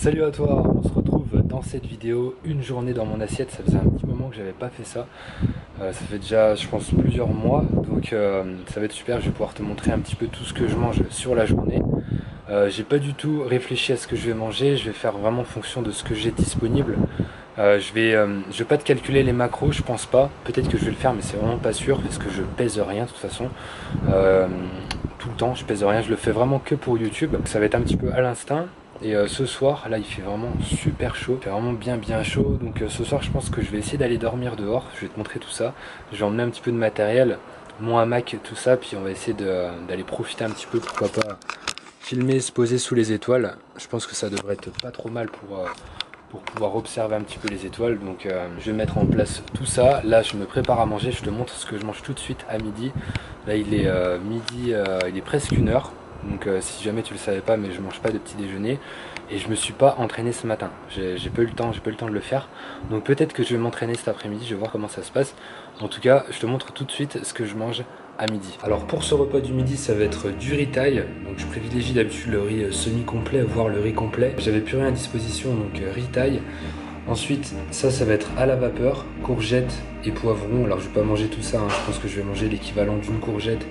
Salut à toi, on se retrouve dans cette vidéo, une journée dans mon assiette. Ça faisait un petit moment que j'avais pas fait ça, ça fait déjà je pense plusieurs mois, donc ça va être super. Je vais pouvoir te montrer un petit peu tout ce que je mange sur la journée. J'ai pas du tout réfléchi à ce que je vais manger, je vais faire vraiment en fonction de ce que j'ai disponible. Je vais pas te calculer les macros, je pense pas, peut-être que je vais le faire mais c'est vraiment pas sûr parce que je pèse rien de toute façon. Tout le temps je pèse rien, je le fais vraiment que pour YouTube, ça va être un petit peu à l'instinct. Et ce soir, là il fait vraiment super chaud, il fait vraiment bien chaud, donc ce soir je pense que je vais essayer d'aller dormir dehors, je vais te montrer tout ça, je vais emmener un petit peu de matériel, mon hamac, tout ça, puis on va essayer d'aller profiter un petit peu, pourquoi pas filmer, se poser sous les étoiles. Je pense que ça devrait être pas trop mal pour pouvoir observer un petit peu les étoiles, donc je vais mettre en place tout ça. Là je me prépare à manger, je te montre ce que je mange tout de suite à midi. Là il est midi, il est presque 1h. Donc si jamais tu le savais pas, mais je mange pas de petit déjeuner et je me suis pas entraîné ce matin. J'ai pas eu le temps, de le faire. Donc peut-être que je vais m'entraîner cet après-midi, je vais voir comment ça se passe. En tout cas, je te montre tout de suite ce que je mange à midi. Alors pour ce repas du midi, ça va être du riz thaï. Donc je privilégie d'habitude le riz semi-complet, voire le riz complet. J'avais plus rien à disposition, donc riz thaï. Ensuite, ça va être à la vapeur, courgettes et poivrons. Alors je vais pas manger tout ça, hein. Je pense que je vais manger l'équivalent d'une courgette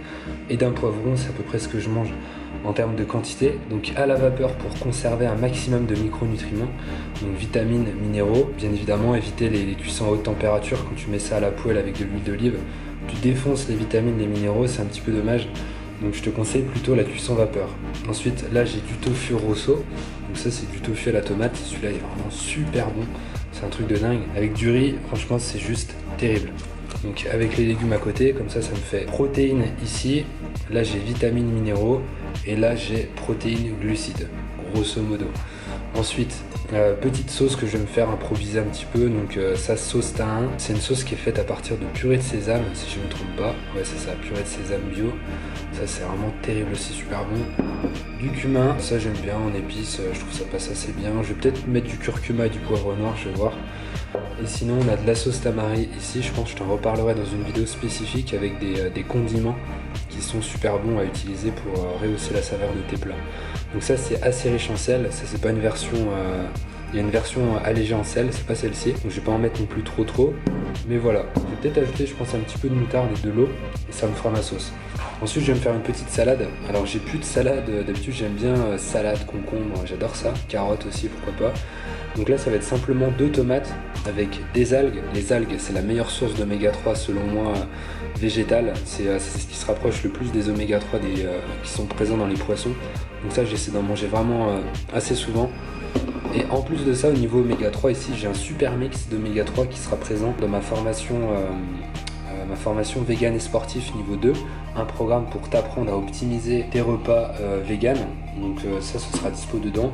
et d'un poivron. C'est à peu près ce que je mange en termes de quantité. Donc à la vapeur pour conserver un maximum de micronutriments, donc vitamines, minéraux. Bien évidemment, éviter les cuissons à haute température. Quand tu mets ça à la poêle avec de l'huile d'olive, tu défonces les vitamines, les minéraux, c'est un petit peu dommage. Donc je te conseille plutôt la cuisson vapeur. Ensuite, là j'ai du tofu rosso. Donc ça c'est du tofu à la tomate. Celui-là est vraiment super bon. C'est un truc de dingue. Avec du riz, franchement c'est juste terrible. Donc avec les légumes à côté, comme ça me fait protéines ici. Là j'ai vitamines, minéraux. Et là j'ai protéines, glucides, grosso modo. Ensuite, petite sauce que je vais me faire improviser un petit peu. Donc ça, sauce tahin. C'est une sauce qui est faite à partir de purée de sésame, si je ne me trompe pas. Ouais, c'est ça, purée de sésame bio. Ça c'est vraiment terrible, c'est super bon. Du cumin, ça j'aime bien en épices, je trouve ça passe assez bien. Je vais peut-être mettre du curcuma et du poivre noir, je vais voir. Et sinon on a de la sauce tamari ici, je pense que je t'en reparlerai dans une vidéo spécifique avec des condiments qui sont super bons à utiliser pour rehausser la saveur de tes plats. Donc ça c'est assez riche en sel, ça c'est pas une version... il y a une version allégée en sel, c'est pas celle-ci, donc je vais pas en mettre non plus trop. Mais voilà, je vais peut-être ajouter je pense un petit peu de moutarde et de l'eau, et ça me fera ma sauce. Ensuite je vais me faire une petite salade. Alors j'ai plus de salade, d'habitude j'aime bien salade, concombre, j'adore ça, carottes aussi pourquoi pas. Donc là ça va être simplement 2 tomates avec des algues. Les algues c'est la meilleure source d'oméga 3 selon moi végétale. C'est ce qui se rapproche le plus des oméga 3 qui sont présents dans les poissons. Donc ça j'essaie d'en manger vraiment assez souvent. Et en plus de ça, au niveau oméga 3 ici j'ai un super mix d'oméga 3 qui sera présent dans ma formation vegan et sportif niveau 2, un programme pour t'apprendre à optimiser tes repas vegan. Donc ça ce sera dispo dedans,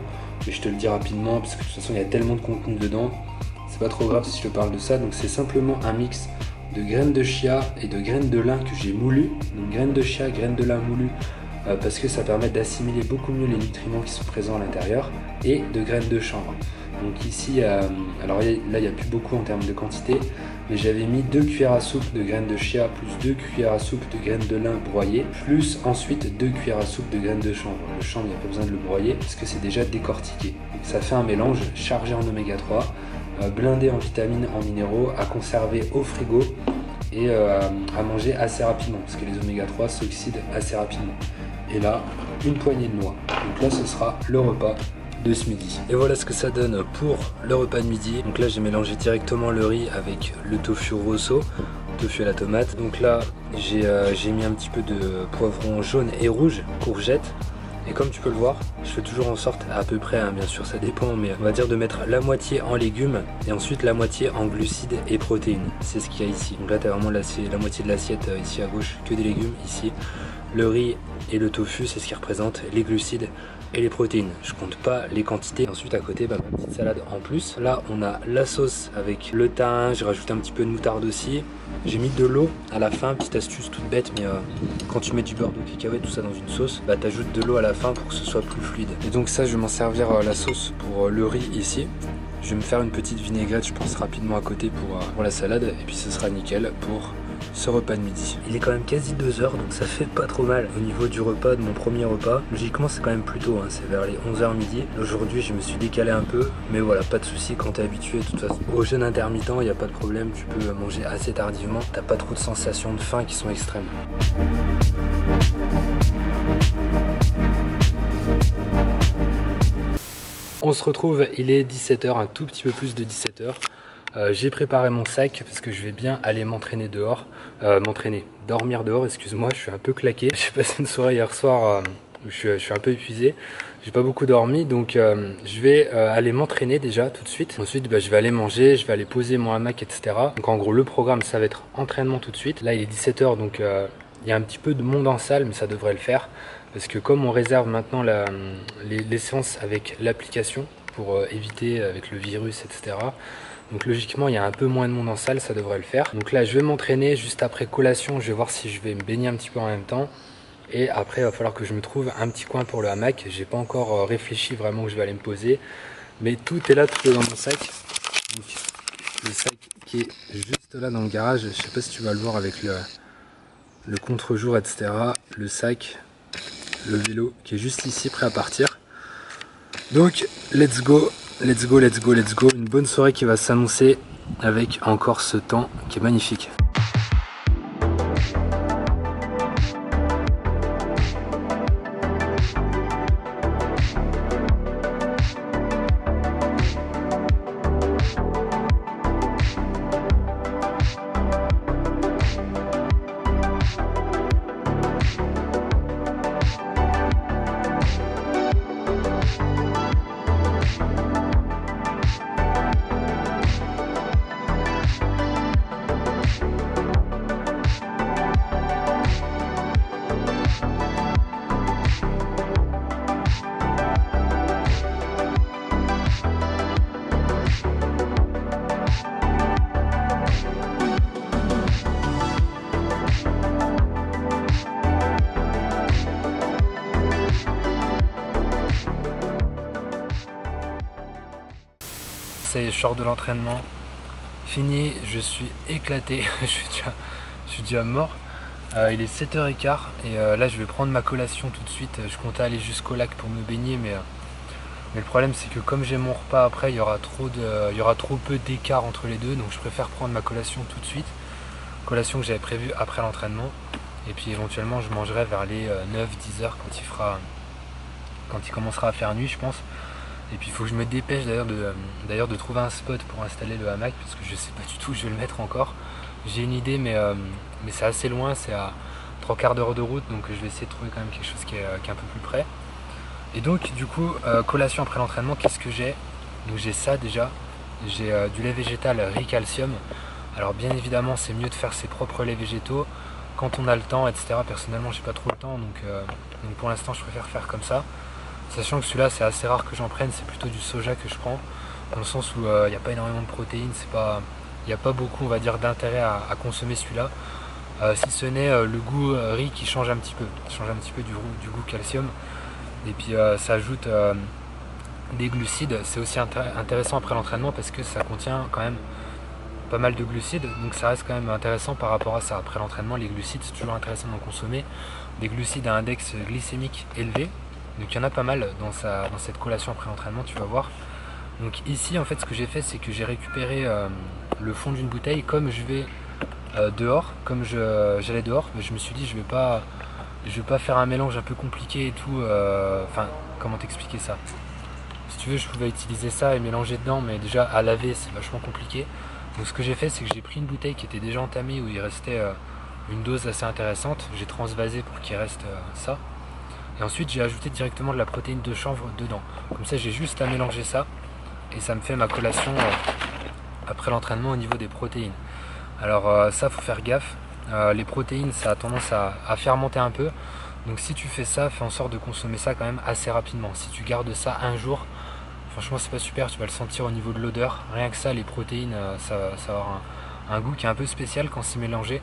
mais je te le dis rapidement parce que de toute façon il y a tellement de contenu dedans, c'est pas trop grave si je te parle de ça. Donc c'est simplement un mix de graines de chia et de graines de lin que j'ai moulues. Donc graines de chia, graines de lin moulues, parce que ça permet d'assimiler beaucoup mieux les nutriments qui sont présents à l'intérieur, et de graines de chanvre. Donc ici, alors là il n'y a plus beaucoup en termes de quantité, mais j'avais mis 2 cuillères à soupe de graines de chia plus 2 cuillères à soupe de graines de lin broyées, plus ensuite 2 cuillères à soupe de graines de chanvre. Le chanvre, il n'y a pas besoin de le broyer parce que c'est déjà décortiqué. Ça fait un mélange chargé en oméga 3, blindé en vitamines, en minéraux, à conserver au frigo et à manger assez rapidement parce que les oméga 3 s'oxydent assez rapidement. Et là, une poignée de noix. Donc là, ce sera le repas de ce midi. Et voilà ce que ça donne pour le repas de midi. Donc là, j'ai mélangé directement le riz avec le tofu rosso, tofu à la tomate. Donc là, j'ai mis un petit peu de poivron jaune et rouge, courgettes. Et comme tu peux le voir, je fais toujours en sorte, à peu près, hein, bien sûr ça dépend, mais on va dire de mettre la moitié en légumes et ensuite la moitié en glucides et protéines. C'est ce qu'il y a ici. Donc là, tu as vraiment la moitié de l'assiette ici à gauche, que des légumes ici. Le riz et le tofu, c'est ce qui représente les glucides et les protéines. Je compte pas les quantités. Ensuite à côté, ma petite salade en plus. Là on a la sauce avec le thym, j'ai rajouté un petit peu de moutarde aussi. J'ai mis de l'eau à la fin, petite astuce toute bête, mais quand tu mets du beurre de cacahuète, tout ça dans une sauce, bah t'ajoutes de l'eau à la fin pour que ce soit plus fluide. Et donc ça je vais m'en servir la sauce pour le riz ici. Je vais me faire une petite vinaigrette je pense rapidement à côté pour la salade, et puis ce sera nickel pour ce repas de midi. Il est quand même quasi 2 heures, donc ça fait pas trop mal au niveau du repas, de mon premier repas. Logiquement c'est quand même plus tôt, hein, c'est vers les 11h midi. Aujourd'hui je me suis décalé un peu, mais voilà, pas de souci quand t'es habitué de toute façon au jeûne intermittent, il n'y a pas de problème, tu peux manger assez tardivement, t'as pas trop de sensations de faim qui sont extrêmes. On se retrouve, il est 17h, un tout petit peu plus de 17h. J'ai préparé mon sac parce que je vais bien aller m'entraîner dehors, dormir dehors, excuse-moi, je suis un peu claqué. J'ai passé une soirée hier soir où je suis un peu épuisé, j'ai pas beaucoup dormi, donc je vais aller m'entraîner déjà tout de suite. Ensuite je vais aller manger, je vais aller poser mon hamac, etc. Donc en gros le programme ça va être entraînement tout de suite. Là il est 17h, donc il y a un petit peu de monde en salle, mais ça devrait le faire. Parce que comme on réserve maintenant les séances avec l'application pour éviter avec le virus, etc. Donc logiquement il y a un peu moins de monde en salle, ça devrait le faire. Donc là je vais m'entraîner, juste après collation je vais voir si je vais me baigner un petit peu en même temps. Et après il va falloir que je me trouve un petit coin pour le hamac. J'ai pas encore réfléchi vraiment où je vais aller me poser. Mais tout est là, tout est dans mon sac. Donc le sac qui est juste là dans le garage, je sais pas si tu vas le voir avec le contre-jour, etc. Le sac, le vélo qui est juste ici prêt à partir. Donc let's go. Let's go, let's go, let's go. Une bonne soirée qui va s'annoncer avec encore ce temps qui est magnifique. Ça y est, je sors de l'entraînement, fini, je suis éclaté, je suis déjà mort. Il est 7h15 et là je vais prendre ma collation tout de suite. Je comptais aller jusqu'au lac pour me baigner, mais le problème c'est que comme j'ai mon repas après, il y aura trop peu d'écart entre les deux, donc je préfère prendre ma collation tout de suite. Collation que j'avais prévue après l'entraînement, et puis éventuellement je mangerai vers les 9-10 heures quand il commencera à faire nuit, je pense. Et puis il faut que je me dépêche d'ailleurs de trouver un spot pour installer le hamac, parce que je sais pas du tout où je vais le mettre encore. J'ai une idée, mais c'est assez loin, c'est à 3/4 d'heure de route, donc je vais essayer de trouver quand même quelque chose qui est un peu plus près. Et donc du coup, collation après l'entraînement, qu'est-ce que j'ai? Donc j'ai ça déjà, j'ai du lait végétal riz calcium. Alors bien évidemment c'est mieux de faire ses propres laits végétaux quand on a le temps, etc. Personnellement j'ai pas trop le temps, donc pour l'instant je préfère faire comme ça. Sachant que celui-là c'est assez rare que j'en prenne, c'est plutôt du soja que je prends, dans le sens où il n'y a pas énormément de protéines, il n'y a pas beaucoup on va dire d'intérêt à consommer celui-là, si ce n'est le goût riz qui change un petit peu, du goût calcium, et puis ça ajoute des glucides. C'est aussi intéressant après l'entraînement parce que ça contient quand même pas mal de glucides, donc ça reste quand même intéressant par rapport à ça. Après l'entraînement, les glucides c'est toujours intéressant d'en consommer, des glucides à index glycémique élevé. Donc il y en a pas mal dans cette collation après l'entraînement, tu vas voir. Donc ici en fait ce que j'ai fait c'est que j'ai récupéré le fond d'une bouteille. Comme je vais dehors, comme j'allais dehors, je me suis dit je vais pas faire un mélange un peu compliqué et tout. Enfin comment t'expliquer ça? Si tu veux je pouvais utiliser ça et mélanger dedans, mais déjà à laver c'est vachement compliqué. Donc ce que j'ai fait c'est que j'ai pris une bouteille qui était déjà entamée, où il restait une dose assez intéressante. J'ai transvasé pour qu'il reste ça. Et ensuite j'ai ajouté directement de la protéine de chanvre dedans. Comme ça j'ai juste à mélanger ça et ça me fait ma collation après l'entraînement au niveau des protéines. Alors ça faut faire gaffe, les protéines ça a tendance à fermenter un peu. Donc si tu fais ça, fais en sorte de consommer ça quand même assez rapidement. Si tu gardes ça un jour, franchement c'est pas super, tu vas le sentir au niveau de l'odeur. Rien que ça, les protéines, ça va avoir un goût qui est un peu spécial quand c'est mélangé.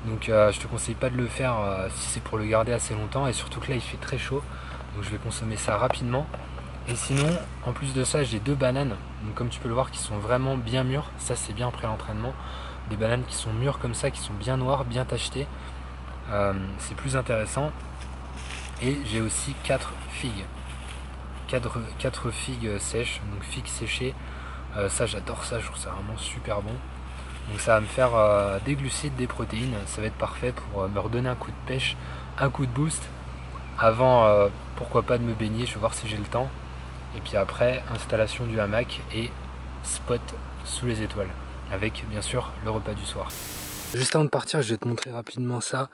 Donc je te conseille pas de le faire si c'est pour le garder assez longtemps, et surtout que là il fait très chaud, donc je vais consommer ça rapidement. Et sinon en plus de ça j'ai 2 bananes, donc comme tu peux le voir qui sont vraiment bien mûres, ça c'est bien après l'entraînement. des bananes qui sont mûres comme ça, qui sont bien noires, bien tachetées. C'est plus intéressant. Et j'ai aussi 4 figues. 4 figues sèches, donc figues séchées. Ça j'adore ça, je trouve ça vraiment super bon. Donc ça va me faire des glucides, des protéines. Ça va être parfait pour me redonner un coup de pêche, un coup de boost. Avant, pourquoi pas de me baigner, je vais voir si j'ai le temps. Et puis après, installation du hamac et spot sous les étoiles. Avec bien sûr le repas du soir. Juste avant de partir, je vais te montrer rapidement ça.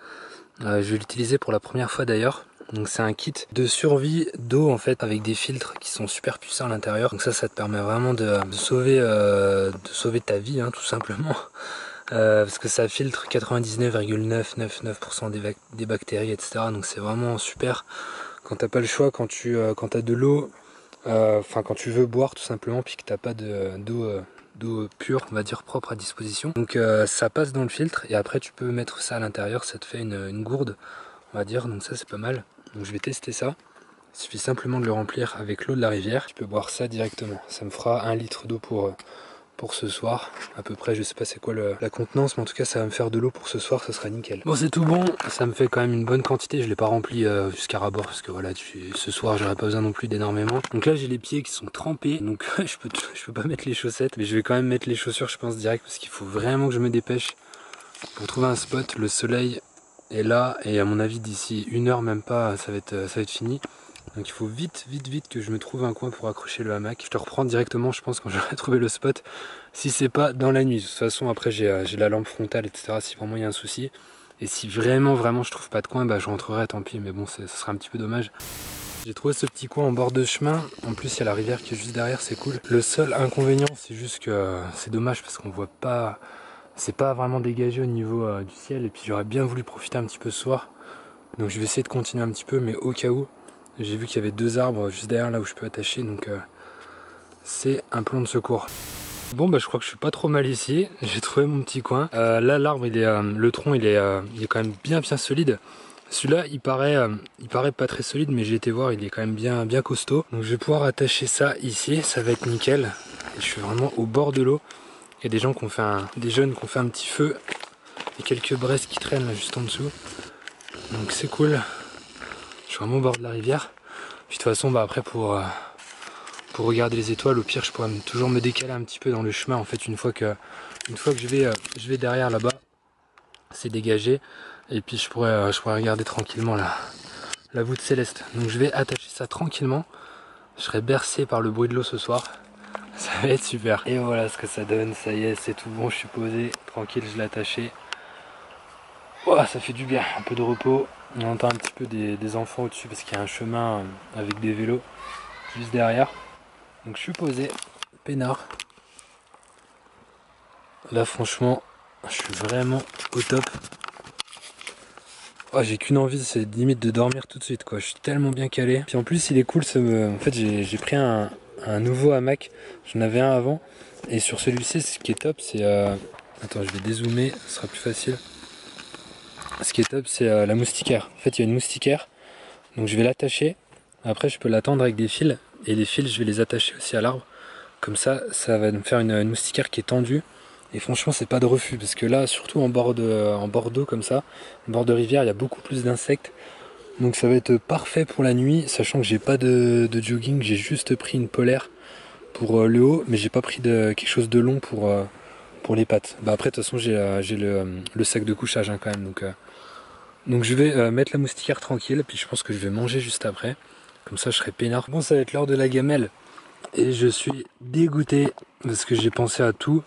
Je vais l'utiliser pour la première fois d'ailleurs. Donc c'est un kit de survie d'eau en fait avec des filtres qui sont super puissants à l'intérieur. Donc ça te permet vraiment de sauver ta vie hein, tout simplement. Parce que ça filtre 99,999% des bactéries etc. Donc c'est vraiment super quand t'as pas le choix, quand t'as de l'eau, enfin quand tu veux boire tout simplement puis que t'as pas d'eau pure, on va dire propre à disposition. Donc ça passe dans le filtre et après tu peux mettre ça à l'intérieur, ça te fait une gourde on va dire, donc ça c'est pas mal. Donc je vais tester ça. Il suffit simplement de le remplir avec l'eau de la rivière. Tu peux boire ça directement. Ça me fera 1 litre d'eau pour ce soir. À peu près, je sais pas c'est quoi la contenance, mais en tout cas ça va me faire de l'eau pour ce soir, ça sera nickel. Bon c'est tout bon, ça me fait quand même une bonne quantité. Je l'ai pas rempli jusqu'à ras-bord parce que voilà, ce soir j'aurais pas besoin non plus d'énormément. Donc là j'ai les pieds qui sont trempés, donc je peux pas mettre les chaussettes, mais je vais quand même mettre les chaussures je pense direct parce qu'il faut vraiment que je me dépêche pour trouver un spot. Le soleil est là et à mon avis d'ici 1 heure même pas ça va être fini. Donc il faut vite que je me trouve un coin pour accrocher le hamac. Je te reprends directement je pense quand j'aurai trouvé le spot. Si c'est pas dans la nuit. De toute façon après j'ai la lampe frontale etc. si vraiment il y a un souci. Et si vraiment je trouve pas de coin, bah je rentrerai tant pis. Mais bon ce sera un petit peu dommage. J'ai trouvé ce petit coin en bord de chemin. En plus il y a la rivière qui est juste derrière, c'est cool. Le seul inconvénient c'est juste que c'est dommage parce qu'on voit pas. C'est pas vraiment dégagé au niveau du ciel et puis j'aurais bien voulu profiter un petit peu ce soir. Donc je vais essayer de continuer un petit peu mais au cas où, j'ai vu qu'il y avait 2 arbres juste derrière là où je peux attacher donc c'est un plan de secours. Bon bah je crois que je suis pas trop mal ici, j'ai trouvé mon petit coin. Là l'arbre le tronc il est quand même bien solide. Celui-là il paraît pas très solide mais j'ai été voir il est quand même bien costaud. Donc je vais pouvoir attacher ça ici, ça va être nickel. Et je suis vraiment au bord de l'eau. Il y a des gens des jeunes qui ont fait un petit feu et quelques braises qui traînent là juste en dessous. Donc c'est cool. Je suis vraiment au bord de la rivière. Puis de toute façon bah après pour regarder les étoiles, au pire je pourrais toujours me décaler un petit peu dans le chemin en fait une fois que je vais derrière là-bas, c'est dégagé. Et puis je pourrais regarder tranquillement la voûte céleste. Donc je vais attacher ça tranquillement. Je serai bercé par le bruit de l'eau ce soir. Ça va être super. Et voilà ce que ça donne, ça y est, c'est tout bon, je suis posé, tranquille, je l'ai attaché. Oh, ça fait du bien, un peu de repos. On entend un petit peu des enfants au-dessus parce qu'il y a un chemin avec des vélos juste derrière. Donc je suis posé, peinard. Là franchement, je suis vraiment au top. Oh, j'ai qu'une envie, c'est limite de dormir tout de suite quoi. Je suis tellement bien calé. Puis en plus il est cool, en fait j'ai pris un nouveau hamac. J'en avais un avant. Et sur celui-ci, ce qui est top, c'est... Attends, je vais dézoomer, ce sera plus facile. Ce qui est top, c'est la moustiquaire. En fait, il y a une moustiquaire. Donc je vais l'attacher. Après, je peux l'attendre avec des fils. Et les fils, je vais les attacher aussi à l'arbre. Comme ça va me faire une moustiquaire qui est tendue. Et franchement, c'est pas de refus. Parce que là, surtout en bord d'eau comme ça, en bord de rivière, il y a beaucoup plus d'insectes. Donc ça va être parfait pour la nuit. Sachant que j'ai pas de jogging, j'ai juste pris une polaire pour le haut. Mais j'ai pas pris quelque chose de long pour les pattes. Bah après, de toute façon, j'ai le sac de couchage hein, quand même. Donc je vais mettre la moustiquaire tranquille. Puis je pense que je vais manger juste après. Comme ça, je serai peinard. Bon, ça va être l'heure de la gamelle. Et je suis dégoûté parce que j'ai pensé à tout.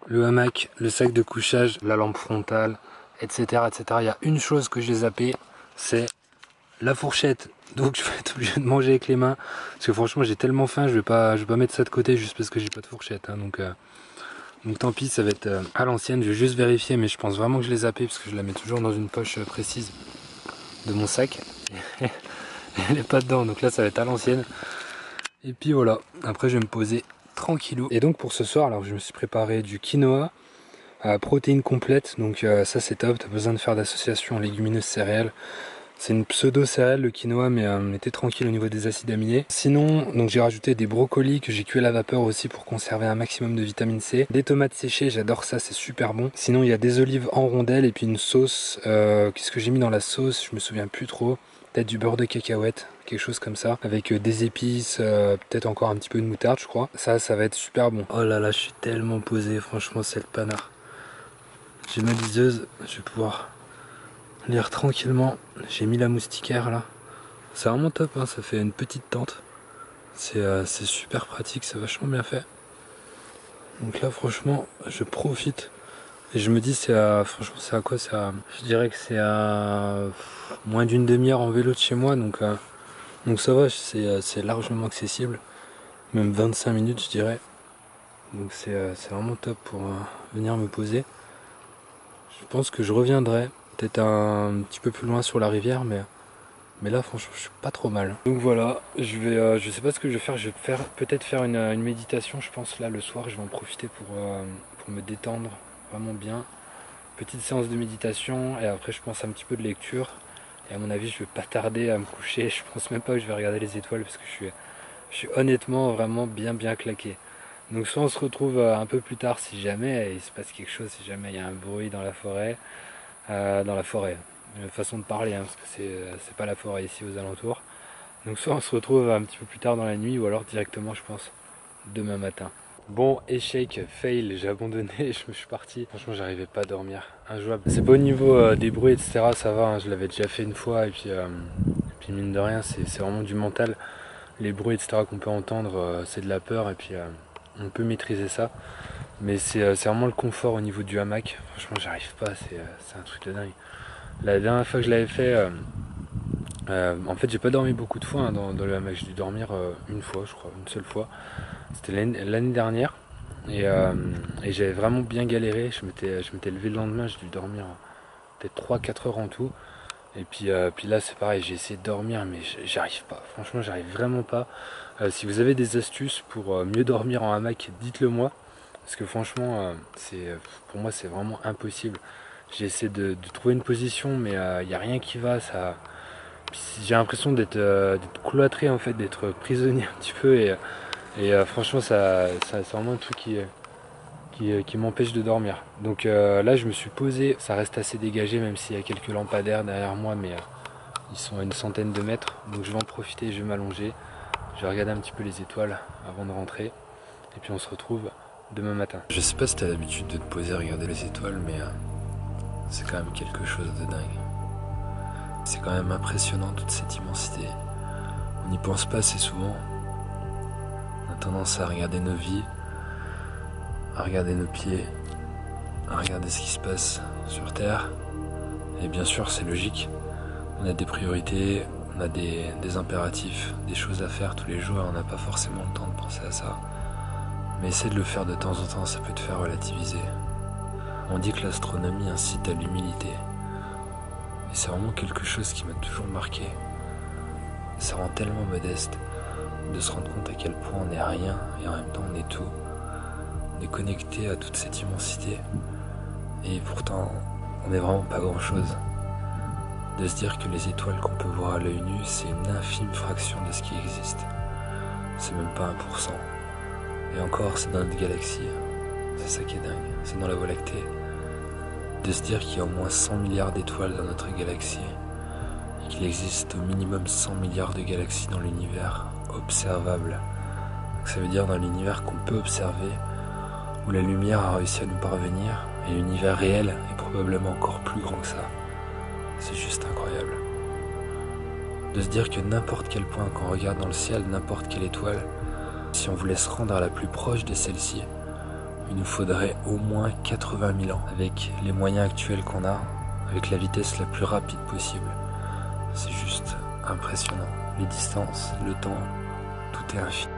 Le hamac, le sac de couchage, la lampe frontale, etc. etc. Il y a une chose que j'ai zappé, c'est la fourchette. Donc je vais être obligé de manger avec les mains. Parce que franchement j'ai tellement faim, je vais pas mettre ça de côté juste parce que j'ai pas de fourchette. Hein. Donc tant pis, ça va être à l'ancienne. Je vais juste vérifier, mais je pense vraiment que je l'ai zappé parce que je la mets toujours dans une poche précise de mon sac. Elle est pas dedans, donc là ça va être à l'ancienne. Et puis voilà, après je vais me poser tranquillou. Et donc pour ce soir, alors je me suis préparé du quinoa à protéines complètes, donc ça c'est top, t'as besoin de faire d'association légumineuses céréales. C'est une pseudo-céréale le quinoa, mais était tranquille au niveau des acides aminés. Sinon, donc j'ai rajouté des brocolis que j'ai cuits à la vapeur aussi pour conserver un maximum de vitamine C. Des tomates séchées, j'adore ça, c'est super bon. Sinon, il y a des olives en rondelles et puis une sauce. Qu'est-ce que j'ai mis dans la sauce? Je me souviens plus trop. Peut-être du beurre de cacahuète, quelque chose comme ça, avec des épices, peut-être encore un petit peu de moutarde, je crois. Ça va être super bon. Oh là là, je suis tellement posé, franchement, c'est le panard. J'ai ma liseuse, je vais pouvoir lire tranquillement. J'ai mis la moustiquaire là. C'est vraiment top, hein, ça fait une petite tente. C'est super pratique, c'est vachement bien fait. Donc là franchement je profite. Et je me dis franchement c'est à quoi? Je dirais que c'est à moins d'une demi-heure en vélo de chez moi. Donc ça va, c'est largement accessible. Même 25 minutes je dirais. Donc c'est vraiment top pour venir me poser. Je pense que je reviendrai. Peut-être un petit peu plus loin sur la rivière, mais là franchement je suis pas trop mal. Donc voilà, je sais pas ce que je vais faire. Je vais peut-être faire une méditation, je pense là le soir. Je vais en profiter pour me détendre vraiment bien. Petite séance de méditation et après je pense un petit peu de lecture. Et à mon avis je vais pas tarder à me coucher. Je pense même pas que je vais regarder les étoiles parce que je suis honnêtement vraiment bien claqué. Donc soit on se retrouve un peu plus tard si jamais il se passe quelque chose, si jamais il y a un bruit dans la forêt. Façon de parler, hein, parce que c'est pas la forêt ici aux alentours. Donc soit on se retrouve un petit peu plus tard dans la nuit, ou alors directement je pense demain matin. Bon, échec, fail, j'ai abandonné, je me suis parti. Franchement j'arrivais pas à dormir, injouable. C'est pas au niveau des bruits etc, ça va, hein, je l'avais déjà fait une fois, et puis mine de rien c'est vraiment du mental. Les bruits etc qu'on peut entendre, c'est de la peur, et puis on peut maîtriser ça. Mais c'est vraiment le confort au niveau du hamac. Franchement j'arrive pas, c'est un truc de dingue. La dernière fois que je l'avais fait, en fait j'ai pas dormi beaucoup de fois hein, dans le hamac, j'ai dû dormir une fois je crois, une seule fois. C'était l'année dernière et j'avais vraiment bien galéré, je m'étais levé le lendemain, j'ai dû dormir peut-être 3-4 heures en tout. Et puis là c'est pareil, j'ai essayé de dormir mais j'arrive pas, franchement j'arrive vraiment pas. Si vous avez des astuces pour mieux dormir en hamac, dites-le moi. Parce que franchement, pour moi c'est vraiment impossible. J'ai essayé de trouver une position, mais il n'y a rien qui va. J'ai l'impression d'être cloîtré, en fait, d'être prisonnier un petit peu. Et franchement, c'est vraiment un truc qui m'empêche de dormir. Donc là, je me suis posé. Ça reste assez dégagé, même s'il y a quelques lampadaires derrière moi, mais ils sont à une centaine de mètres. Donc je vais en profiter, je vais m'allonger. Je vais regarder un petit peu les étoiles avant de rentrer. Et puis on se retrouve demain matin. Je sais pas si t'as l'habitude de te poser à regarder les étoiles, mais c'est quand même quelque chose de dingue. C'est quand même impressionnant toute cette immensité. On n'y pense pas assez souvent. On a tendance à regarder nos vies, à regarder nos pieds, à regarder ce qui se passe sur Terre. Et bien sûr c'est logique. On a des priorités, on a des impératifs, des choses à faire tous les jours et on n'a pas forcément le temps de penser à ça. Mais essaie de le faire de temps en temps, ça peut te faire relativiser. On dit que l'astronomie incite à l'humilité. Et c'est vraiment quelque chose qui m'a toujours marqué. Ça rend tellement modeste de se rendre compte à quel point on n'est rien et en même temps on est tout. On est connecté à toute cette immensité. Et pourtant, on n'est vraiment pas grand chose. De se dire que les étoiles qu'on peut voir à l'œil nu, c'est une infime fraction de ce qui existe. C'est même pas 1%. Et encore, c'est dans notre galaxie. C'est ça qui est dingue. C'est dans la Voie lactée. De se dire qu'il y a au moins 100 milliards d'étoiles dans notre galaxie. Et qu'il existe au minimum 100 milliards de galaxies dans l'univers observable. Donc ça veut dire dans l'univers qu'on peut observer, où la lumière a réussi à nous parvenir, et l'univers réel est probablement encore plus grand que ça. C'est juste incroyable. De se dire que n'importe quel point qu'on regarde dans le ciel, n'importe quelle étoile, si on voulait se rendre à la plus proche de celle-ci, il nous faudrait au moins 80 000 ans, avec les moyens actuels qu'on a, avec la vitesse la plus rapide possible. C'est juste impressionnant. Les distances, le temps, tout est infini.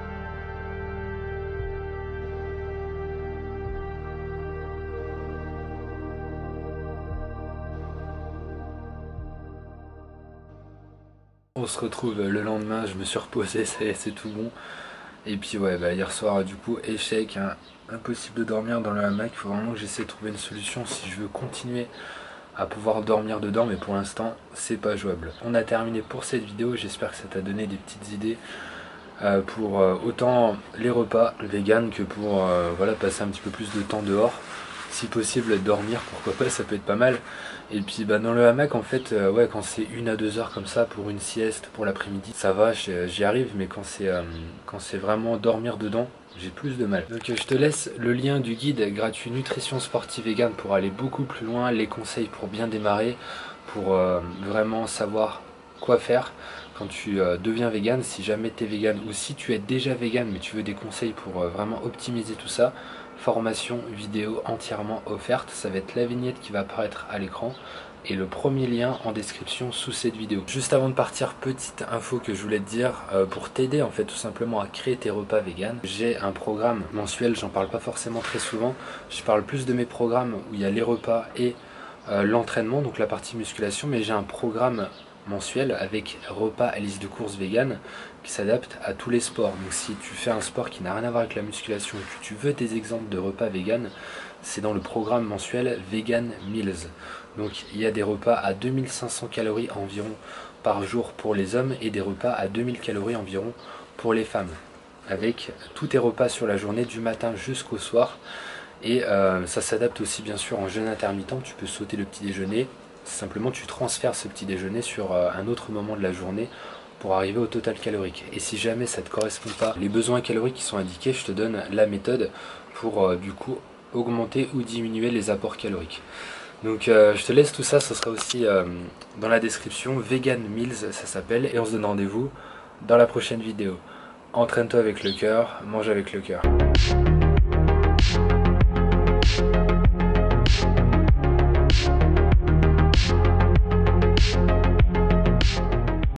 On se retrouve le lendemain, je me suis reposé, c'est tout bon. Et puis ouais, hier soir du coup, échec, hein, impossible de dormir dans le hamac. Il faut vraiment que j'essaie de trouver une solution si je veux continuer à pouvoir dormir dedans, mais pour l'instant c'est pas jouable. On a terminé pour cette vidéo, j'espère que ça t'a donné des petites idées pour autant les repas vegan que pour voilà, passer un petit peu plus de temps dehors. Si possible dormir, pourquoi pas, ça peut être pas mal. Et puis dans le hamac en fait, ouais, quand c'est 1 à 2 heures comme ça pour une sieste, pour l'après-midi, ça va, j'y arrive, mais quand c'est vraiment dormir dedans, j'ai plus de mal. Donc je te laisse le lien du guide gratuit nutrition sportive vegan pour aller beaucoup plus loin, les conseils pour bien démarrer, pour vraiment savoir quoi faire quand tu deviens vegan, si jamais tu es vegan ou si tu es déjà vegan mais tu veux des conseils pour vraiment optimiser tout ça. Formation vidéo entièrement offerte, ça va être la vignette qui va apparaître à l'écran et le premier lien en description sous cette vidéo. Juste avant de partir, petite info que je voulais te dire pour t'aider en fait tout simplement à créer tes repas vegan. J'ai un programme mensuel, j'en parle pas forcément très souvent, je parle plus de mes programmes où il y a les repas et l'entraînement, donc la partie musculation, mais j'ai un programme mensuel avec repas et liste de courses vegan qui s'adapte à tous les sports. Donc si tu fais un sport qui n'a rien à voir avec la musculation et que tu veux des exemples de repas vegan, c'est dans le programme mensuel Vegan Meals. Donc il y a des repas à 2500 calories environ par jour pour les hommes et des repas à 2000 calories environ pour les femmes, avec tous tes repas sur la journée du matin jusqu'au soir. Et ça s'adapte aussi bien sûr en jeûne intermittent, tu peux sauter le petit déjeuner. Simplement tu transfères ce petit déjeuner sur un autre moment de la journée pour arriver au total calorique. Et si jamais ça ne te correspond pas, les besoins caloriques qui sont indiqués, je te donne la méthode pour du coup augmenter ou diminuer les apports caloriques. Donc je te laisse tout ça, ce sera aussi dans la description, Vegan Meals ça s'appelle, et on se donne rendez-vous dans la prochaine vidéo. Entraîne-toi avec le cœur, mange avec le cœur.